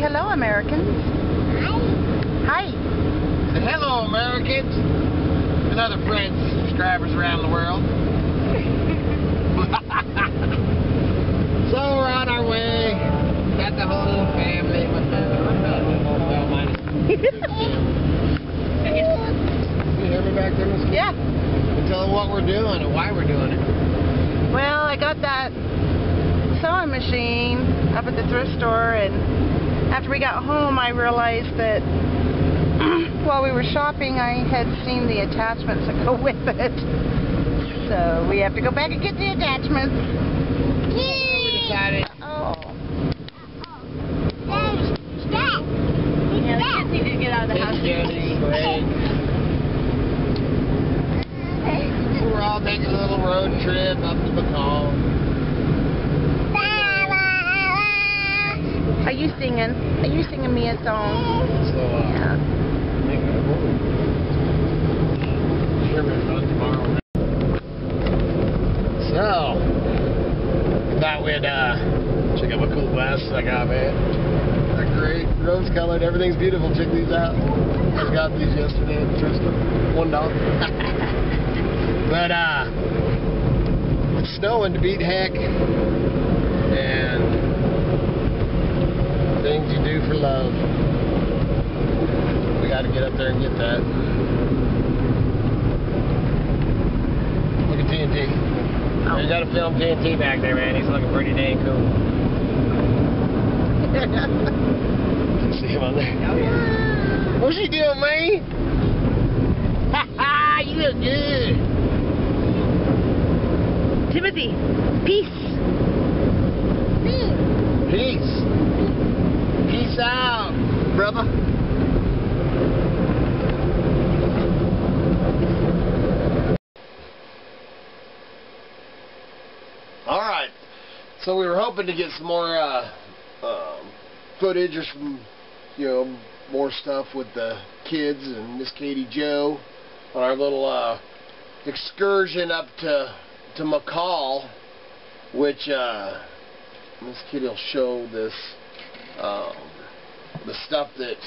hello, Americans. Hi. Say hello, Americans, and other friends, subscribers around the world. So we're on our way. Got the whole little family. You hear me back there, Miss Kim? Yeah. Tell them what we're doing and why we're doing it. Well, I got that sewing machine up at the thrift store, and after we got home, I realized that while we were shopping, I had seen the attachments that go with it. So we have to go back and get the attachments. Yay! We decided. Oh. Yeah, the kids need to get out of the house. We're all taking a little road trip up to McCall. Are you singing? Are you singing me a song? So, yeah. Tomorrow. So, thought we'd check out my cool glasses I got, man. They're great, rose colored, everything's beautiful. Check these out. I got these yesterday at the thrift store. $1. But it's snowing to beat heck, and things you do for love. We got to get up there and get that. Look at TNT. Oh. You got to film TNT back there, man. He's looking pretty dang cool. You see him on there? Oh, yeah. What's he doing, man? Ha ha! You look good. Timothy, peace. Peace. Peace out, brother. All right. So we were hoping to get some more footage or some, more stuff with the kids and Miss Katie Joe on our little excursion up to McCall, which Miss Kitty will show this the stuff that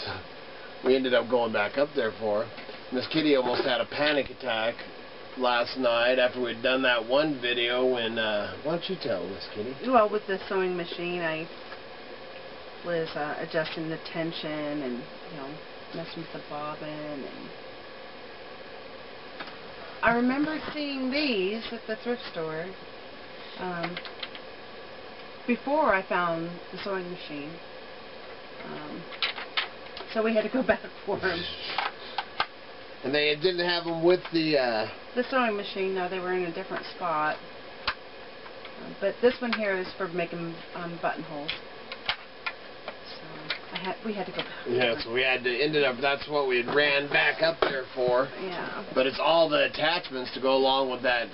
we ended up going back up there for. Miss Kitty almost had a panic attack last night after we'd done that one video when why don't you tell Miss Kitty? Well, with the sewing machine, I was adjusting the tension and messing with the bobbin, and I remember seeing these at the thrift store before I found the sewing machine. So we had to go back for them. And they didn't have them with the sewing machine. No, they were in a different spot. But this one here is for making buttonholes. So we had to go back. Yeah, so we had to ended up. That's what we had ran back up there for. Yeah. But it's all the attachments to go along with that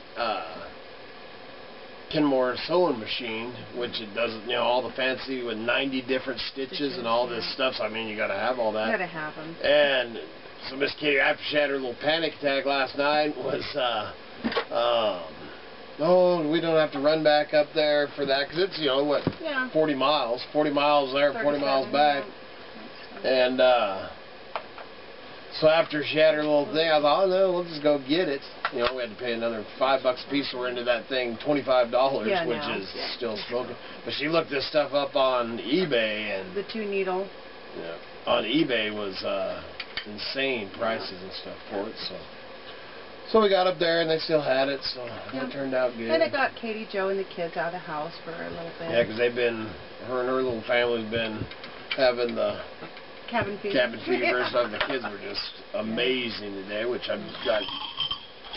Kenmore sewing machine, which it does, all the fancy with 90 different stitches and all this stuff. So I mean, you got to have all that. You got to have them. And so Miss Kitty, after she had her little panic attack last night, was no, we don't have to run back up there for that, because it's, what, yeah. 40 miles there, 40 miles back. Yeah. And so after she had her little thing, I thought, oh no, we'll just go get it. We had to pay another $5 a piece, so we're into that thing, $25, yeah, which is still smoking. But she looked this stuff up on eBay, and the 2-needle. Yeah, on eBay was insane prices and stuff for it. So we got up there, and they still had it, so it turned out good. And it got Katie, Joe, and the kids out of the house for a little bit. Yeah, because her and her little family's been having the cabin fever and stuff. The kids were just amazing today, which I've got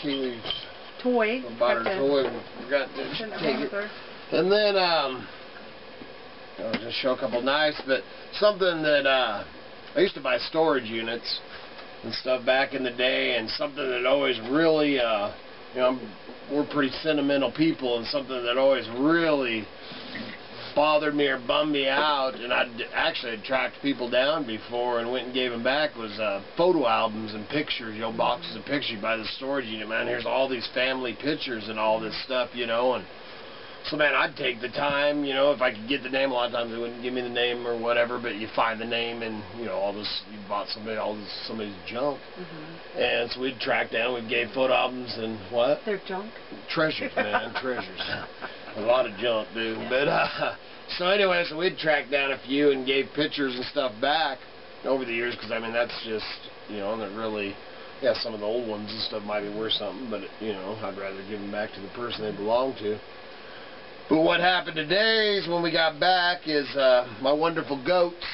Kaylee's toy. Bought her toy. Forgot to take it. And then I'll just show a couple knives, but something that I used to buy storage units and stuff back in the day, and something that always really we're pretty sentimental people, and something that always really bothered me or bummed me out, and I'd actually tracked people down before and went and gave them back, was photo albums and pictures, boxes of pictures by the storage unit. Man, here's all these family pictures and all this stuff, and So man, I'd take the time, you know, if I could get the name. A lot of times they wouldn't give me the name or whatever, but you find the name and, you know, all this, you bought somebody's junk. And so we'd track down, we gave photo albums and what? They're junk? Treasures, man, treasures. A lot of junk, dude. Yeah. But, so anyway, so we'd track down a few and gave pictures and stuff back over the years, because I mean, that's just, you know, not really, yeah, some of the old ones and stuff might be worth something, but, you know, I'd rather give them back to the person they belong to. But what happened today is when we got back is my wonderful goats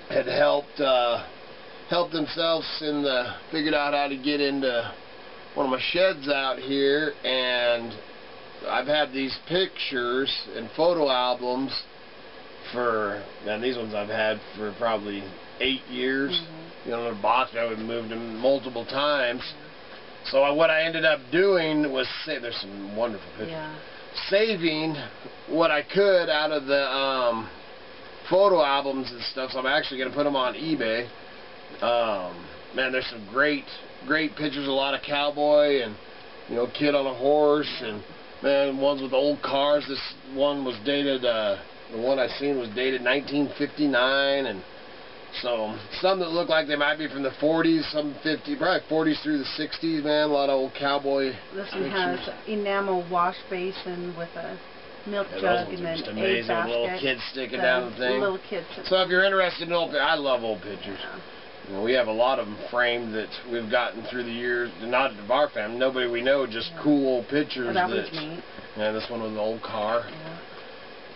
had helped themselves figured out how to get into one of my sheds out here, and I've had these pictures and photo albums for, man, these ones I've had for probably 8 years. You know, they're boxed. We've moved them multiple times. So what I ended up doing was there's some wonderful pictures. Yeah. Saving what I could out of the photo albums and stuff. So I'm actually going to put them on eBay. Man, there's some great pictures. A lot of cowboy and, you know, kid on a horse, and man, ones with old cars. This one was dated. The one I seen was dated 1959, and so some that look like they might be from the 40s, some 50s, probably 40s through the 60s, man. A lot of old cowboy This one has enamel wash basin with a milk jug and then amazing, a basket. Little kids sticking down the thing. Little kids. So if you're interested in old, I love old pictures. Yeah. You know, we have a lot of them framed that we've gotten through the years. Not of our family, nobody we know, just cool old pictures. Oh, that one's neat. Yeah, this one was an old car. Yeah.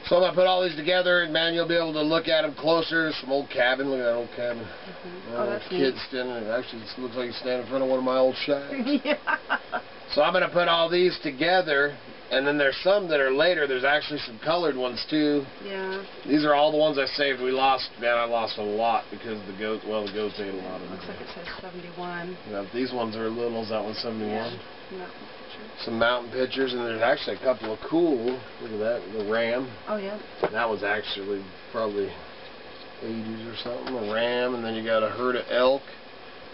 So I'm going to put all these together, and man, you'll be able to look at them closer. Some old cabin. Look at that old cabin. Oh, that's kids neat. standing. Actually, it looks like he's standing in front of one of my old shacks. Yeah. So I'm going to put all these together, and then there's some that are later. There's actually some colored ones, too. Yeah. These are all the ones I saved. We lost, man, I lost a lot because the goats ate a lot of them. Looks like it says 71. Yeah, these ones are littles. That one's 71. Yeah. Some mountain pictures, and there's actually a couple of cool. Look at that, the ram. Oh yeah. That was actually probably 80s or something. A ram, and then you got a herd of elk.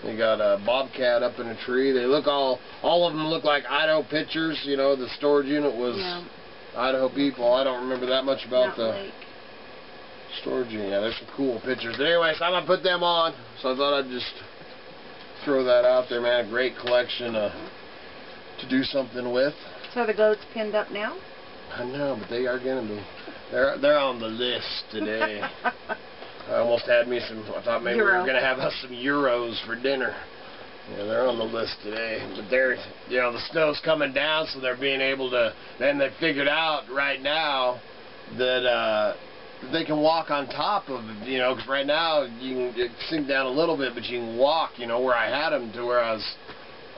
You got a bobcat up in a tree. They look all of them look like Idaho pictures. You know, the storage unit was Idaho people. I don't remember that much about the Lake. storage unit. Yeah, there's some cool pictures. But anyway, so I'm gonna put them on. So I thought I'd just throw that out there, man. A great collection to do something with. So are the goats pinned up now? I know, but they are gonna be. They're on the list today. I almost had me some. I thought maybe we were gonna have us some euros for dinner. Yeah, they're on the list today. But they're, you know, the snow's coming down, so they're being able to. Then they figured out right now that they can walk on top of it. You know, because right now you can sink down a little bit, but you can walk. You know, where I had them to where I was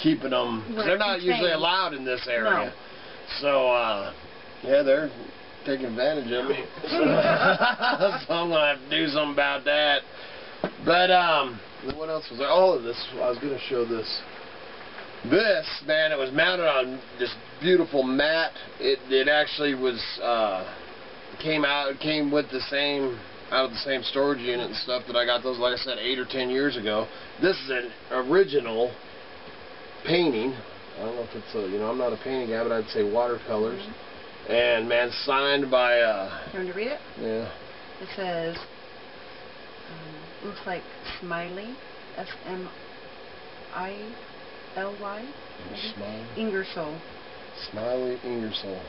keeping them. Right, they're not usually allowed in this area. No. So yeah, they're taking advantage of me. So I'm gonna have to do something about that. But what else was there? Oh, this, I was gonna show this. This, man, it was mounted on this beautiful mat. It actually was came with the same, out of the same storage unit and stuff that I got those, like I said, 8 or 10 years ago. This is an original painting. I don't know if it's a, you know, I'm not a painting guy, but I'd say watercolors. And man, signed by You want to read it? Yeah. It says looks like Smiley, S-M-I-L-Y, Ingersoll. Smiley Ingersoll.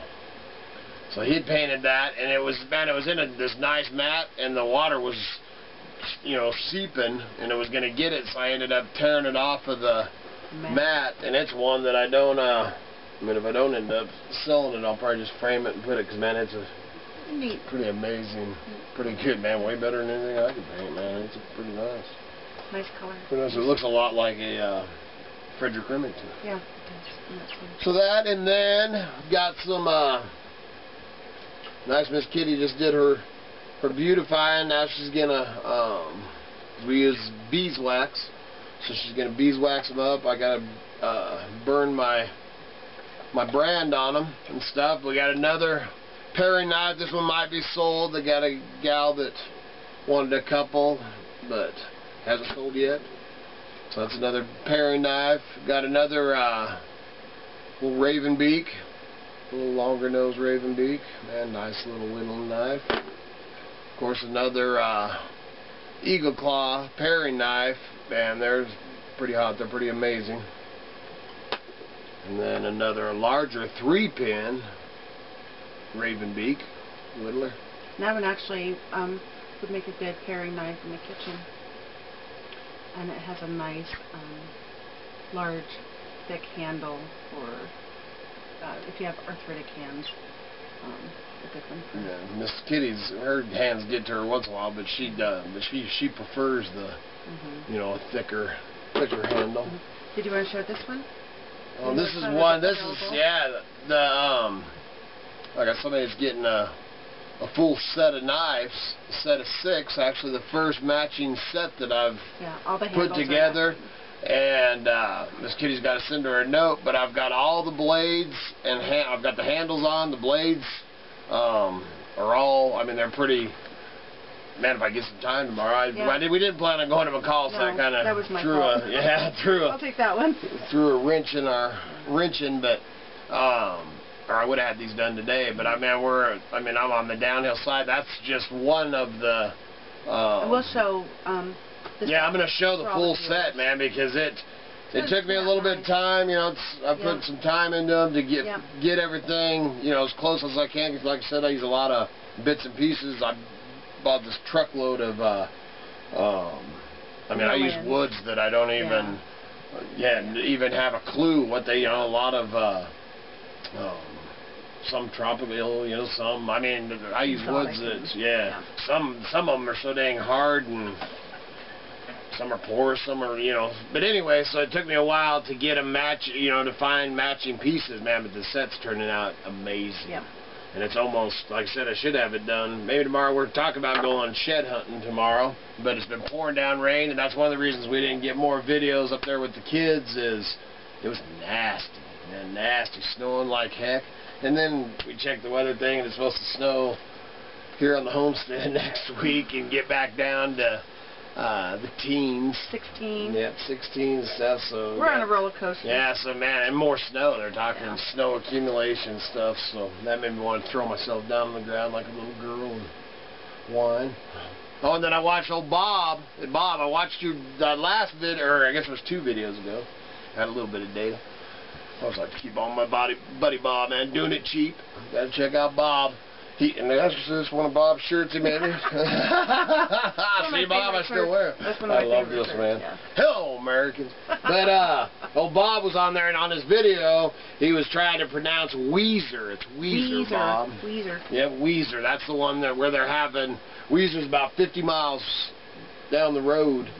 So he'd painted that, and it was, man, it was in this nice mat, and the water was, you know, seeping, and it was going to get it, so I ended up tearing it off of the mat, and it's one that I don't, I mean, if I don't end up selling it, I'll probably just frame it and put it, because, man, it's a pretty amazing, pretty good, man, way better than anything I could paint, man. It's pretty nice. Nice color. Pretty nice. It looks a lot like a Frederick Remington. Yeah, it does. So that, and then got some, nice Miss Kitty just did her beautifying. Now she's gonna, we use beeswax, so she's gonna beeswax them up. I gotta burn my brand on them and stuff. We got another paring knife. This one might be sold. They got a gal that wanted a couple, but hasn't sold yet. So that's another paring knife. Got another little raven beak. A little longer nose raven beak. Man, nice little whittling knife. Of course, another eagle claw paring knife. Man, they're pretty hot. They're pretty amazing. And then another larger 3-pin raven beak whittler. That one actually would make a good paring knife in the kitchen. And it has a nice, large, thick handle for if you have arthritic hands. A good one. Yeah, Miss Kitty's, her hands get to her once in a while, but she does. But she prefers the, you know, thicker handle. Did you want to show this one? Oh, this is one. This is I got somebody's getting a full set of knives, a set of 6. Actually, the first matching set that I've all the put together. And Miss Kitty's got to send her a note, but I've got all the blades and I've got the handles on. The blades are all. I mean, they're pretty. Man, if I get some time tomorrow, we didn't plan on going to McCall, so I kind of threw I'll take that one. Threw a wrench in our wrenching, but or I would have had these done today. But I'm on the downhill side. That's just one of the. We'll show. I'm going to show the full set, man, because it took me a little bit of time. You know, I put some time into them to get everything, you know, as close as I can. Because, like I said, I use a lot of bits and pieces. I bought this truckload of, I use woods that I don't even have a clue what they, you know, a lot of, some tropical, you know, some, I mean, I use woods that, some of them are so dang hard, and some are porous, some are, you know, but anyway, so it took me a while to get them to find matching pieces, man, but the set's turning out amazing. Yeah. And it's almost, like I said, I should have it done. Maybe tomorrow. We're talking about going shed hunting tomorrow, but it's been pouring down rain, and that's one of the reasons we didn't get more videos up there with the kids. Is it was nasty, man, nasty, snowing like heck. And then we checked the weather thing, and it's supposed to snow here on the Homestead next week and get back down to the teens. 16. Yep, 16 and stuff. So we're on a roller coaster. Yeah, so man, and more snow. They're talking snow accumulation stuff. So that made me want to throw myself down on the ground like a little girl and whine. Oh, and then I watched old Bob. And Bob, I watched your last video, or I guess it was 2 videos ago. I had a little bit of data. I was like, to keep on my buddy Bob, man, doing it cheap. Gotta check out Bob. And that's just one of Bob's shirts he made me. See, Bob, I still wear it. I love this, man. Yeah. Hello, Americans. But old Bob was on there, and on his video, he was trying to pronounce Weezer. It's Weezer, Bob. Weezer. Yeah, Weezer. That's the one where they're having. Weezer's about 50 miles down the road,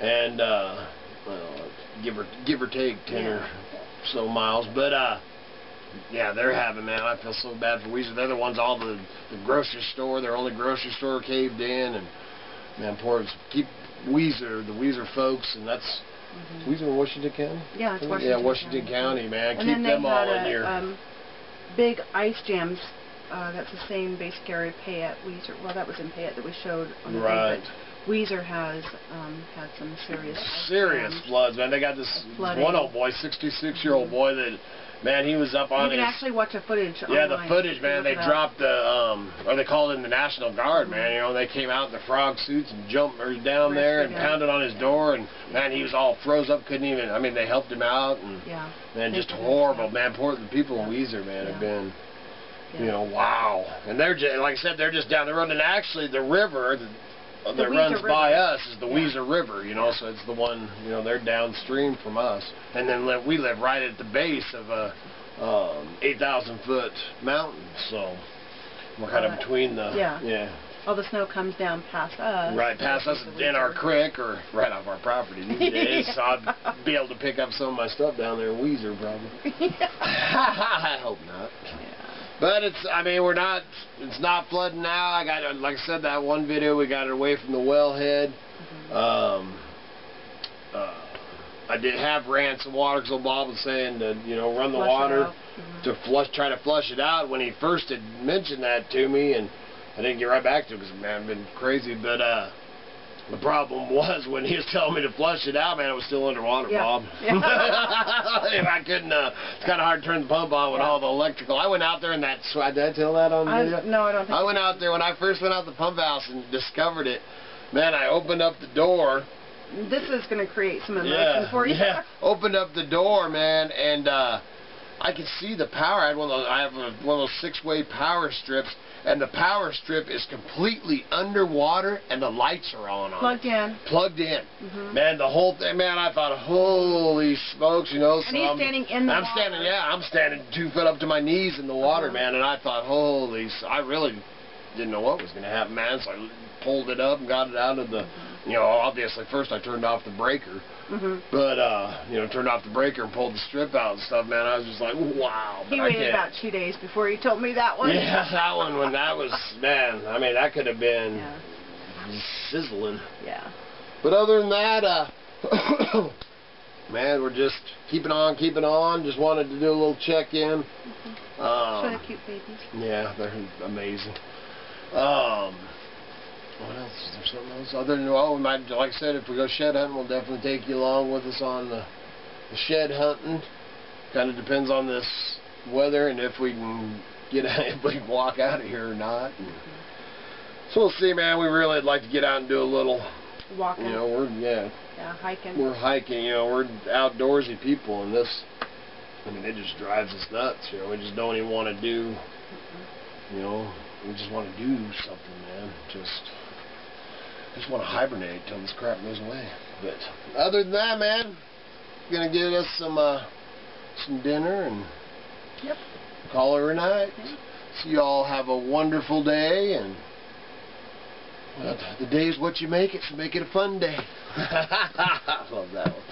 and well, give or take 10 or so miles, but yeah, they're having, man, I feel so bad for Weezer. They're the ones, all the grocery store, their only grocery store caved in, and man, keep Weezer, the Weezer folks, and that's Weezer in Washington County? Yeah, it's Washington Washington County, man. And keep them all in your big ice jams. That's the same basic area of Payette, Weezer. Well, that was in Payette that we showed on the thing, but Weezer has had some serious floods, man. They got this one old boy, 66-year-old boy that, man, he was up on You can actually watch the footage online. The footage, man. They dropped the, or they called in the National Guard, man. You know, they came out in their frog suits and jumped down there and pounded on his door, and, man, he was all froze up, couldn't even, I mean, they helped him out, and, man, just horrible, man. Poor the people in Weezer, man, have been, you know, wow. And they're just, like I said, they're just down the road, and actually the river that runs by us is the Weezer River, you know, so it's the one, you know, they're downstream from us. And then we live right at the base of a 8,000-foot mountain, so we're kind of between the, all the snow comes down past us. Right, past us in our creek, or right off our property these days, so I'd be able to pick up some of my stuff down there in Weezer, probably. I hope not. But it's, I mean, it's not flooding now. I got, like I said, that one video, we got it away from the wellhead. I did have ran some water, because Bob was saying to, you know, run the water to try to flush it out when he first had mentioned that to me, and I didn't get right back to it because, man, I've been crazy. But The problem was when he was telling me to flush it out, man, it was still underwater, Bob. Yeah. I couldn't, it's kind of hard to turn the pump on with all the electrical. I went out there and did I tell that on video? No, I don't think I went out there when I first went out the pump house and discovered it. Man, I opened up the door. This is going to create some emotion for you. Yeah, opened up the door, man, and I could see the power. I have one of those 6-way power strips, and the power strip is completely underwater, and the lights are on. Plugged in. Plugged in. Man, the whole thing, man, I thought, holy smokes, you know. And he's standing in the water. I'm standing 2 foot up to my knees in the water, man, and I thought, I really didn't know what was going to happen, man, so I pulled it up and got it out of the, you know, obviously first I turned off the breaker, but, you know, turned off the breaker and pulled the strip out and stuff, man. I was just like, wow. He waited about 2 days before he told me that one. Yeah, that one, when that was, man, I mean, that could have been sizzling. Yeah. But other than that, man, we're just keeping on, just wanted to do a little check-in. Show the cute babies. Yeah, they're amazing. What else? Is there something else? Other than, well, we might, like I said, if we go shed hunting, we'll definitely take you along with us on the shed hunting. Kind of depends on this weather and if we can if we can walk out of here or not. And so we'll see, man. We really would like to get out and do a little walking. You know, hiking. We're hiking. You know, we're outdoorsy people, and this, I mean, it just drives us nuts. You know, we just don't even want to do. You know, we just want to do something, man. Just want to hibernate till this crap goes away. But other than that, man, gonna get us some dinner and call her a night. So you all have a wonderful day, and the day is what you make it, so make it a fun day. I love that one.